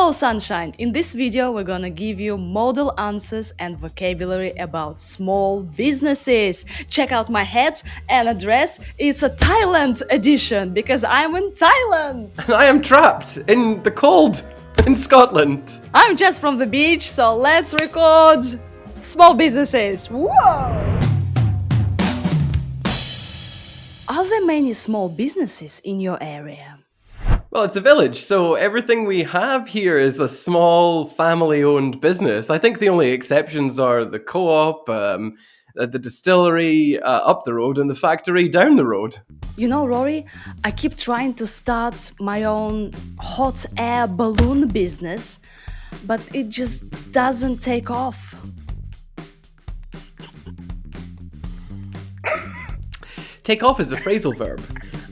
Hello sunshine! In this video we're gonna give you model answers and vocabulary about small businesses. Check out my hat and address. It's a Thailand edition because I'm in Thailand. And I am trapped in the cold in Scotland. I'm just from the beach, so let's record small businesses. Whoa! Are there many small businesses in your area? Well, it's a village, so everything we have here is a small family-owned business. I think the only exceptions are the co-op, the distillery up the road, and the factory down the road. You know, Rory, I keep trying to start my own hot air balloon business, but it just doesn't take off. Take off is a phrasal verb.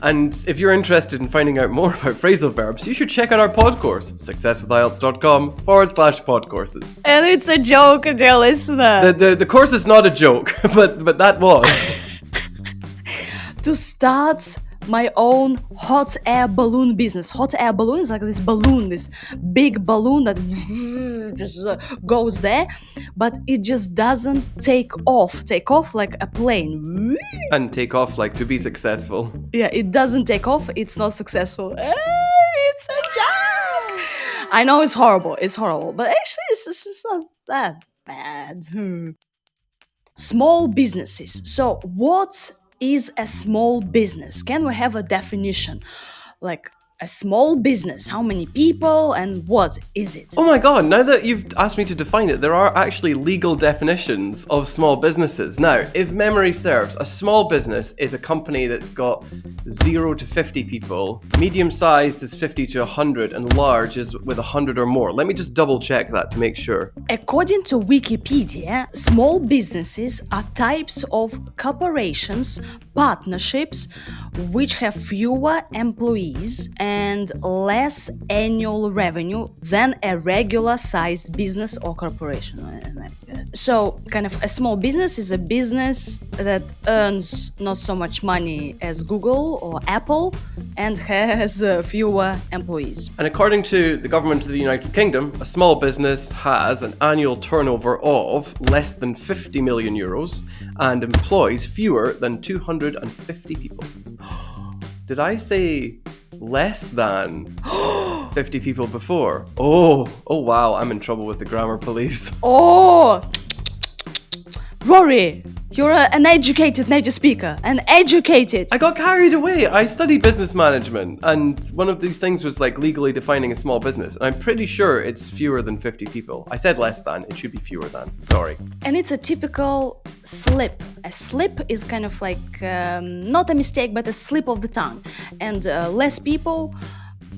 And if you're interested in finding out more about phrasal verbs, you should check out our pod course, successwithielts.com/pod courses. And it's a joke, dear listener. The course is not a joke, but that was. To start my own hot air balloon business. Hot air balloon is like this balloon, this big balloon that just goes there, but it just doesn't take off. Take off like a plane. And take off like to be successful. Yeah, it doesn't take off. It's not successful. It's a joke. I know it's horrible, but actually it's not that bad. Small businesses. So what is a small business? Can we have a definition? Like a small business, how many people and what is it? Oh my god, now that you've asked me to define it, there are actually legal definitions of small businesses. Now, if memory serves, a small business is a company that's got 0 to 50 people, medium-sized is 50 to 100, and large is with 100 or more. Let me just double check that to make sure. According to Wikipedia, small businesses are types of corporations, partnerships, which have fewer employees and less annual revenue than a regular-sized business or corporation. So, kind of a small business is a business that earns not so much money as Google or Apple and has fewer employees. And according to the government of the United Kingdom, a small business has an annual turnover of less than 50 million euros and employs fewer than 250 people. Did I say less than 50 people before? Oh wow, I'm in trouble with the grammar police. Oh! Rory, you're an educated native speaker. I got carried away. I studied business management, and one of these things was like legally defining a small business. And I'm pretty sure it's fewer than 50 people. I said less than, it should be fewer than. Sorry. And it's a typical slip. A slip is kind of like not a mistake, but a slip of the tongue. And less people.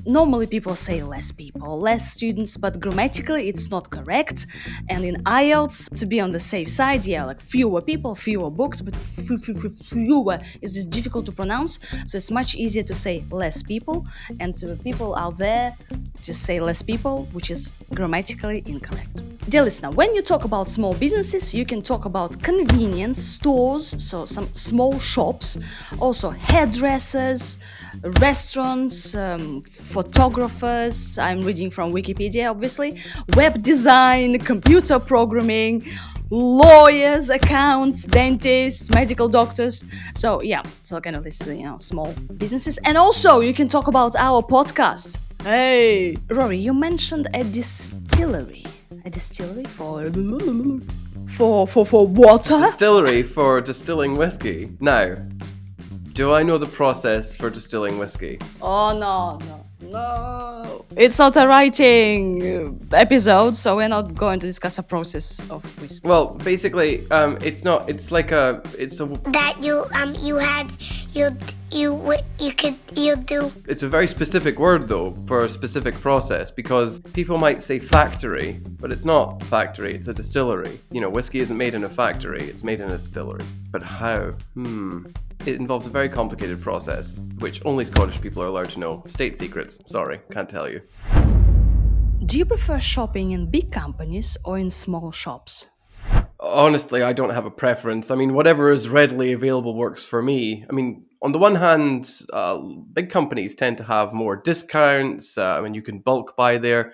Normally people say less people, less students, but grammatically it's not correct. And in IELTS, to be on the safe side, yeah, like fewer people, fewer books, but fewer is just difficult to pronounce. So it's much easier to say less people. And to people out there, just say less people, which is grammatically incorrect. Dear listener, when you talk about small businesses, you can talk about convenience stores, so some small shops, also hairdressers, restaurants, photographers, I'm reading from Wikipedia obviously, web design, computer programming, lawyers, accountants, dentists, medical doctors. So yeah, so kind of this, small businesses. And also you can talk about our podcast. Hey, Rory, you mentioned a distillery. A distillery for water? Distillery for distilling whiskey. Now, do I know the process for distilling whiskey? Oh, no. It's not a writing episode, so we're not going to discuss a process of whiskey. Well, basically, it's not. It's like a. That you do. It's a very specific word though for a specific process, because people might say factory, but it's not factory. It's a distillery. Whiskey isn't made in a factory. It's made in a distillery. But how? It involves a very complicated process, which only Scottish people are allowed to know. State secrets. Sorry, can't tell you. Do you prefer shopping in big companies or in small shops? Honestly, I don't have a preference. I mean, whatever is readily available works for me. I mean, on the one hand, big companies tend to have more discounts. You can bulk buy there.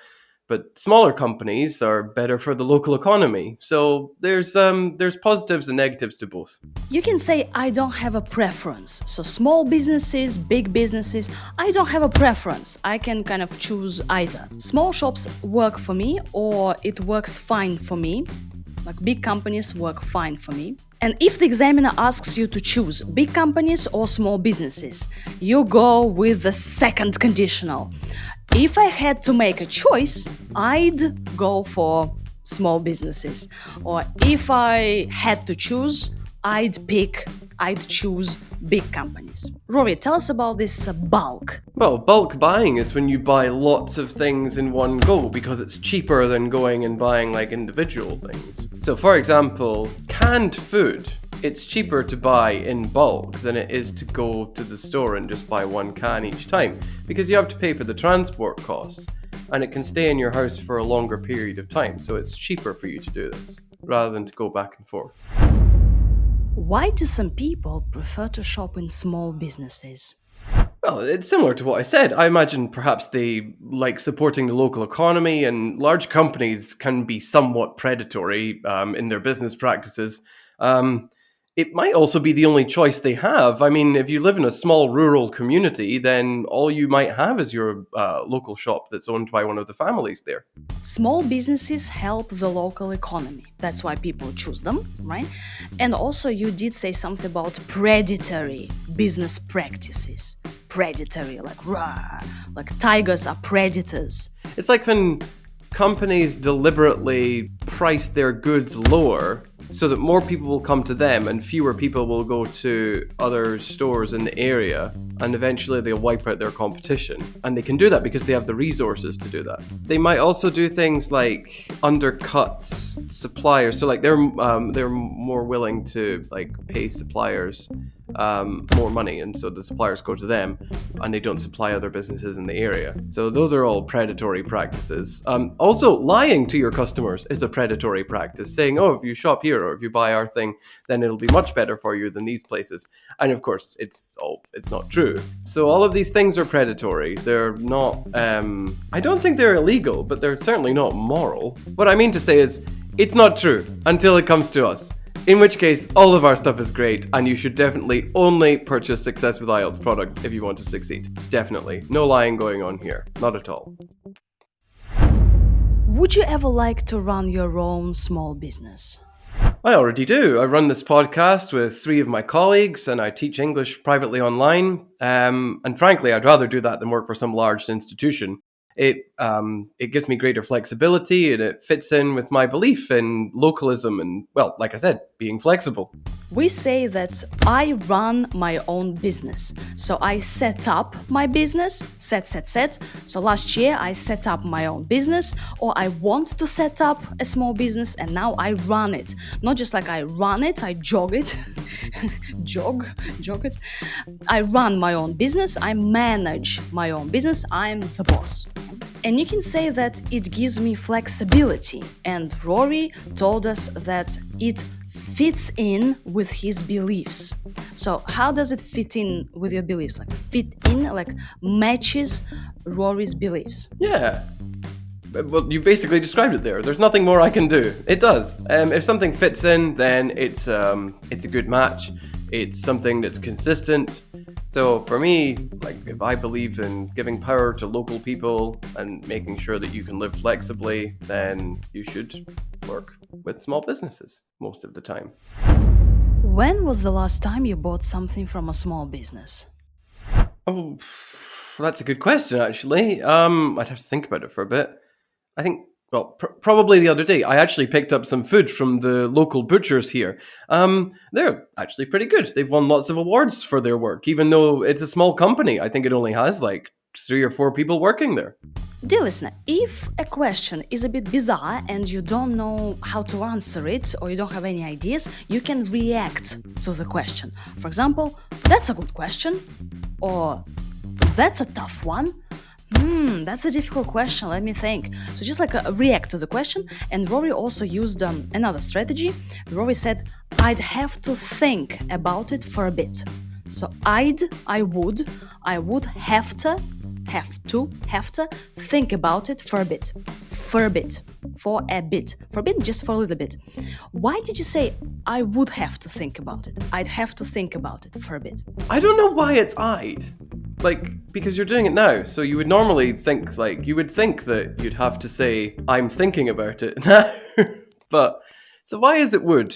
But smaller companies are better for the local economy. So there's positives and negatives to both. You can say I don't have a preference. So small businesses, big businesses, I don't have a preference. I can kind of choose either. Small shops work for me or it works fine for me. Like big companies work fine for me. And if the examiner asks you to choose big companies or small businesses, you go with the second conditional. If I had to make a choice, I'd go for small businesses. Or if I had to choose, I'd choose big companies. Rory, tell us about this bulk. Well, bulk buying is when you buy lots of things in one go because it's cheaper than going and buying like individual things. So for example, canned food, it's cheaper to buy in bulk than it is to go to the store and just buy one can each time because you have to pay for the transport costs and it can stay in your house for a longer period of time. So it's cheaper for you to do this rather than to go back and forth. Why do some people prefer to shop in small businesses? Well, it's similar to what I said. I imagine perhaps they like supporting the local economy, and large companies can be somewhat predatory in their business practices. It might also be the only choice they have. I mean, if you live in a small rural community, then all you might have is your local shop that's owned by one of the families there. Small businesses help the local economy. That's why people choose them, right? And also you did say something about predatory business practices. Predatory, like rah, like tigers are predators. It's like when companies deliberately price their goods lower so that more people will come to them and fewer people will go to other stores in the area, and eventually they'll wipe out their competition. And they can do that because they have the resources to do that. They might also do things like undercut suppliers. So like they're more willing to like pay suppliers more money, and so the suppliers go to them and they don't supply other businesses in the area. So those are all predatory practices. Also, lying to your customers is a predatory practice, saying, oh, if you shop here or if you buy our thing, then it'll be much better for you than these places. And of course, it's not true. So all of these things are predatory. They're not, I don't think they're illegal, but they're certainly not moral. What I mean to say is, it's not true until it comes to us. In which case, all of our stuff is great, and you should definitely only purchase Success with IELTS products if you want to succeed. Definitely. No lying going on here. Not at all. Would you ever like to run your own small business? I already do. I run this podcast with 3 of my colleagues, and I teach English privately online. And frankly, I'd rather do that than work for some large institution. It gives me greater flexibility, and it fits in with my belief in localism and, well, like I said, being flexible. We say that I run my own business. So I set up my business, set. So last year I set up my own business, or I want to set up a small business and now I run it. Not just like I run it, I jog it. jog it. I run my own business, I manage my own business, I'm the boss. And you can say that it gives me flexibility. And Rory told us that it fits in with his beliefs. So how does it fit in with your beliefs? Like fit in, like matches Rory's beliefs? Yeah. Well, you basically described it there. There's nothing more I can do. It does. If something fits in, then it's a good match. It's something that's consistent. So for me, like if I believe in giving power to local people and making sure that you can live flexibly, then you should work with small businesses most of the time. When was the last time you bought something from a small business? Oh, that's a good question, actually. I'd have to think about it for a bit. I think, well, probably the other day, I actually picked up some food from the local butchers here. They're actually pretty good. They've won lots of awards for their work, even though it's a small company. I think it only has like 3 or 4 people working there. Dear listener, if a question is a bit bizarre and you don't know how to answer it or you don't have any ideas, you can react to the question. For example, that's a good question, or that's a tough one. That's a difficult question, let me think. So just like react to the question. And Rory also used another strategy. Rory said, I'd have to think about it for a bit. So I would have to think about it for a bit. for a bit. For a bit. For a bit, just for a little bit. Why did you say I would have to think about it? I'd have to think about it for a bit. I don't know why it's I'd. Like, because you're doing it now, so you would normally think, like, you would think that you'd have to say, I'm thinking about it now. But, so why is it would?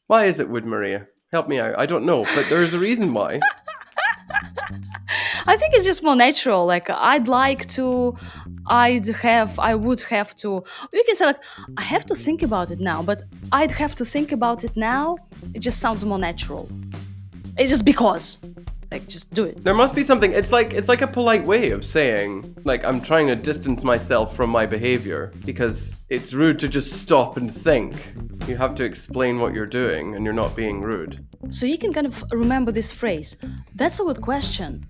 Why is it would, Maria? Help me out. I don't know, but there's a reason why. I think it's just more natural. Like, I would have to. You can say, like, I have to think about it now, but I'd have to think about it now. It just sounds more natural. It's just because. Like, just do it. There must be something. It's like a polite way of saying, like, I'm trying to distance myself from my behavior because it's rude to just stop and think. You have to explain what you're doing and you're not being rude. So you can kind of remember this phrase. That's a good question.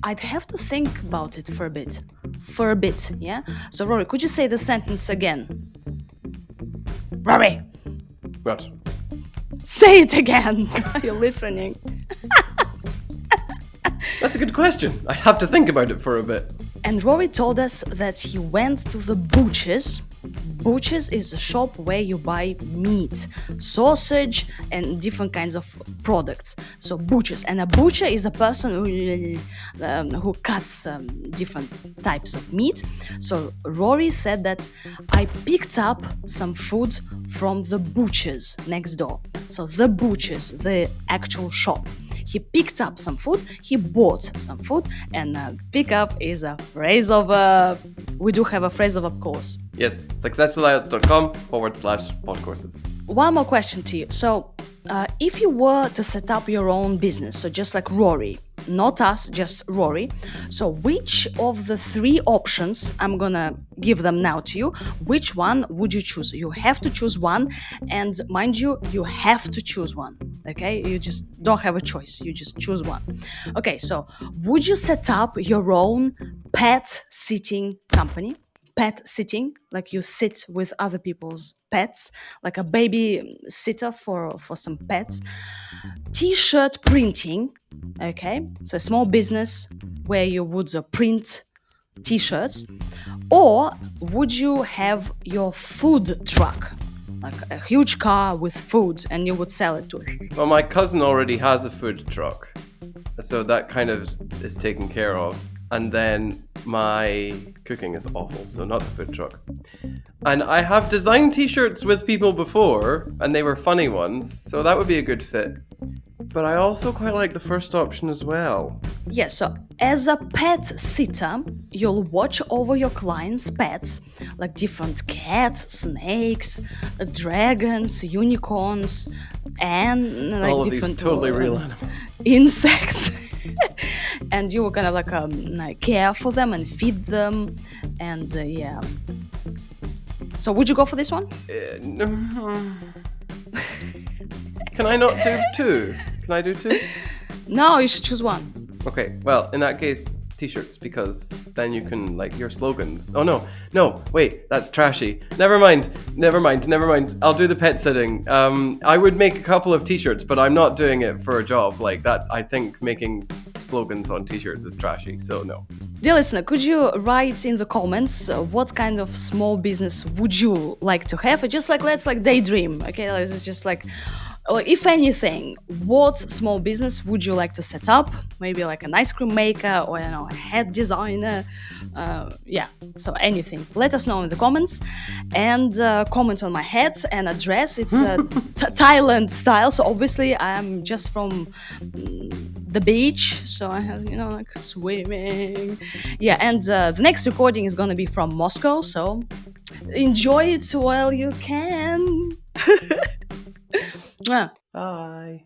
I'd have to think about it for a bit. For a bit, yeah? So, Rory, could you say the sentence again? Rory! What? Say it again! Are you listening? That's a good question. I'd have to think about it for a bit. And Rory told us that he went to the butcher's. Butcher's is a shop where you buy meat, sausage, and different kinds of products. So butcher's, and a butcher is a person who cuts different types of meat. So Rory said that I picked up some food from the butcher's next door. So the butcher's, the actual shop. He picked up some food, he bought some food, and pick up is a phrase of, we do have a phrase of course. Yes, successfulielts.com/podcourses. One more question to you. So, if you were to set up your own business, so just like Rory, not us, just Rory, so which of the three options, I'm gonna give them now to you, which one would you choose? You have to choose one, and mind you, you have to choose one, okay? You just don't have a choice, you just choose one. Okay, so would you set up your own pet sitting company? Pet sitting, like you sit with other people's pets, like a baby sitter for some pets. T-shirt printing, okay, so a small business where you would print T-shirts. Or would you have your food truck, like a huge car with food, and you would sell it to it? Well, my cousin already has a food truck, so that kind of is taken care of. And then my cooking is awful, so not the food truck. And I have designed t-shirts with people before, and they were funny ones, so that would be a good fit. But I also quite like the first option as well. Yes, so as a pet sitter, you'll watch over your clients' pets, like different cats, snakes, dragons, unicorns, and like all of different these totally real animals. Insects. And you were kind of like care for them and feed them, and yeah. So would you go for this one? Can I not do two? Can I do two? No, you should choose one. Okay, well, in that case, t-shirts, because then you can, like, your slogans. Oh, no, wait, that's trashy. Never mind. I'll do the pet sitting. I would make a couple of t-shirts, but I'm not doing it for a job like that. I think making slogans on t-shirts is trashy, so no. Dear listener, could you write in the comments what kind of small business would you like to have? Just like, let's like daydream, okay? Let's just like, if anything, what small business would you like to set up? Maybe like an ice cream maker, or I don't know, a head designer. Yeah, so anything. Let us know in the comments, and comment on my hat and address. It's Thailand style, so obviously I'm just from the beach, so I have, like swimming. Yeah, and the next recording is gonna be from Moscow, so enjoy it while you can. Bye.